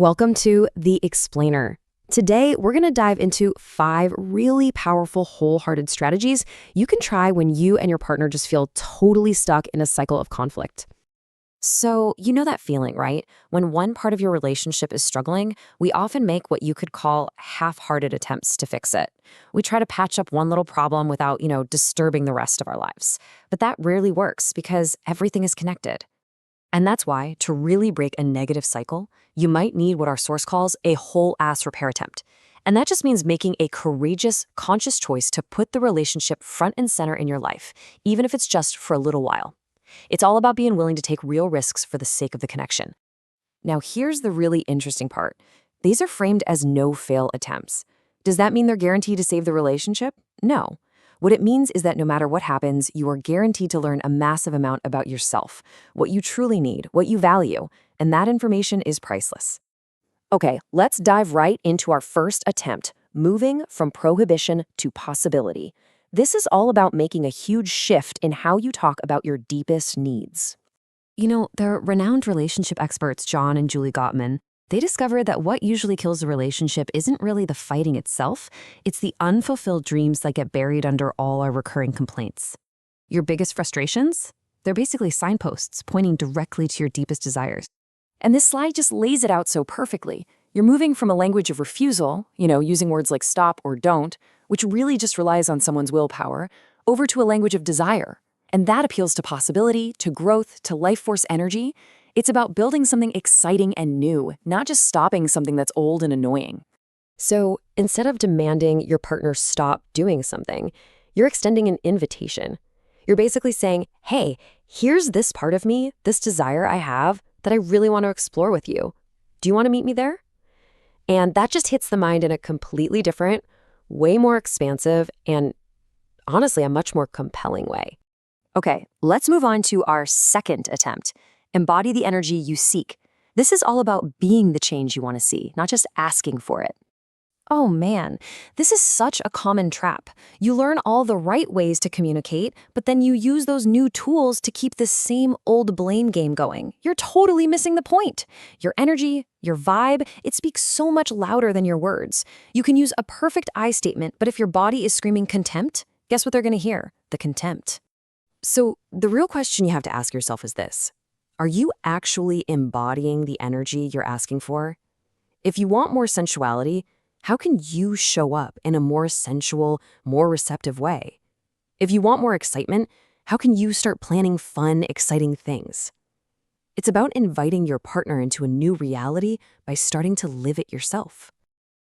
Welcome to The Explainer. Today, we're going to dive into 5 really powerful wholehearted strategies you can try when you and your partner just feel totally stuck in a cycle of conflict. So, you know that feeling, right? When one part of your relationship is struggling, we often make what you could call half-hearted attempts to fix it. We try to patch up one little problem without, disturbing the rest of our lives. But that rarely works because everything is connected. And that's why, to really break a negative cycle, you might need what our source calls a whole-ass repair attempt. And that just means making a courageous, conscious choice to put the relationship front and center in your life, even if it's just for a little while. It's all about being willing to take real risks for the sake of the connection. Now, here's the really interesting part. These are framed as no-fail attempts. Does that mean they're guaranteed to save the relationship? No. What it means is that no matter what happens, you are guaranteed to learn a massive amount about yourself, what you truly need, what you value, and that information is priceless. Okay, let's dive right into our first attempt, moving from prohibition to possibility. This is all about making a huge shift in how you talk about your deepest needs. The renowned relationship experts John and Julie Gottman, they discovered that what usually kills a relationship isn't really the fighting itself, it's the unfulfilled dreams that get buried under all our recurring complaints. Your biggest frustrations? They're basically signposts pointing directly to your deepest desires. And this slide just lays it out so perfectly. You're moving from a language of refusal, using words like stop or don't, which really just relies on someone's willpower, over to a language of desire. And that appeals to possibility, to growth, to life force energy. It's about building something exciting and new, not just stopping something that's old and annoying. So instead of demanding your partner stop doing something, you're extending an invitation. You're basically saying, hey, here's this part of me, this desire I have that I really want to explore with you. Do you want to meet me there? And that just hits the mind in a completely different, way more expansive, and honestly, a much more compelling way. Okay, let's move on to our second attempt. Embody the energy you seek. This is all about being the change you want to see, not just asking for it. Oh man, this is such a common trap. You learn all the right ways to communicate, but then you use those new tools to keep this same old blame game going. You're totally missing the point. Your energy, your vibe, it speaks so much louder than your words. You can use a perfect I statement, but if your body is screaming contempt, guess what they're going to hear? The contempt. So the real question you have to ask yourself is this. Are you actually embodying the energy you're asking for? If you want more sensuality, how can you show up in a more sensual, more receptive way? If you want more excitement, how can you start planning fun, exciting things? It's about inviting your partner into a new reality by starting to live it yourself.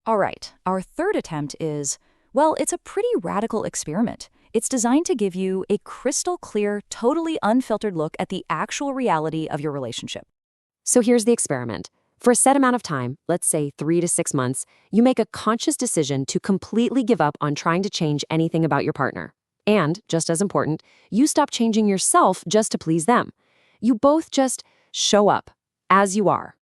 All right, our third attempt is, it's a pretty radical experiment. It's designed to give you a crystal clear, totally unfiltered look at the actual reality of your relationship. So here's the experiment. For a set amount of time, let's say 3 to 6 months, you make a conscious decision to completely give up on trying to change anything about your partner. And, just as important, you stop changing yourself just to please them. You both just show up, as you are.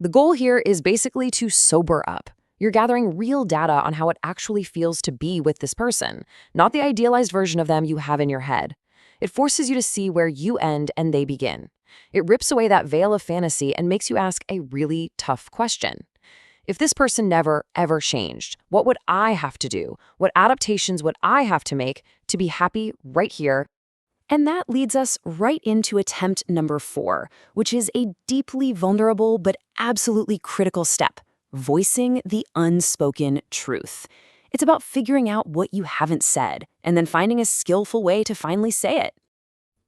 The goal here is basically to sober up. You're gathering real data on how it actually feels to be with this person, not the idealized version of them you have in your head. It forces you to see where you end and they begin. It rips away that veil of fantasy and makes you ask a really tough question. If this person never, ever changed, what would I have to do? What adaptations would I have to make to be happy right here? And that leads us right into attempt number 4, which is a deeply vulnerable but absolutely critical step. Voicing the unspoken truth. It's about figuring out what you haven't said and then finding a skillful way to finally say it.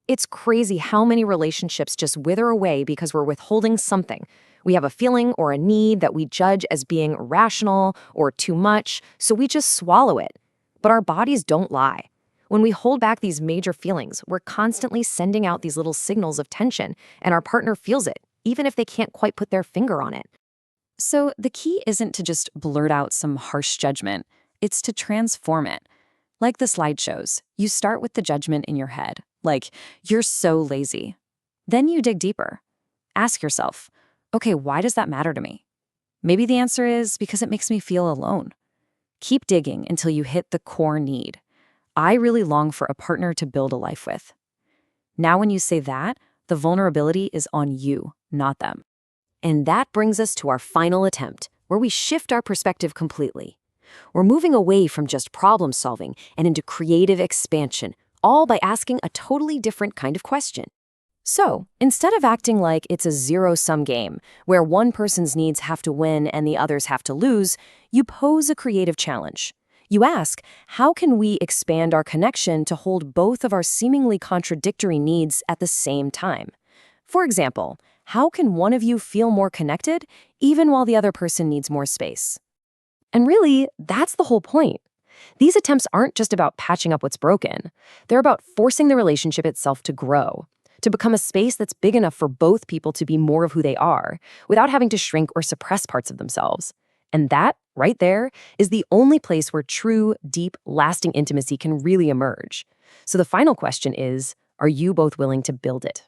It's crazy how many relationships just wither away because we're withholding something. We have a feeling or a need that we judge as being irrational or too much, so we just swallow it. But our bodies don't lie. When we hold back these major feelings, we're constantly sending out these little signals of tension, and our partner feels it, even if they can't quite put their finger on it. So the key isn't to just blurt out some harsh judgment, it's to transform it. Like the slide shows, you start with the judgment in your head, like, you're so lazy. Then you dig deeper. Ask yourself, okay, why does that matter to me? Maybe the answer is because it makes me feel alone. Keep digging until you hit the core need. I really long for a partner to build a life with. Now when you say that, the vulnerability is on you, not them. And that brings us to our final attempt, where we shift our perspective completely. We're moving away from just problem solving and into creative expansion, all by asking a totally different kind of question. So, instead of acting like it's a zero-sum game, where one person's needs have to win and the others have to lose, you pose a creative challenge. You ask, how can we expand our connection to hold both of our seemingly contradictory needs at the same time? For example, how can one of you feel more connected, even while the other person needs more space? And really, that's the whole point. These attempts aren't just about patching up what's broken. They're about forcing the relationship itself to grow, to become a space that's big enough for both people to be more of who they are, without having to shrink or suppress parts of themselves. And that, right there, is the only place where true, deep, lasting intimacy can really emerge. So the final question is, are you both willing to build it?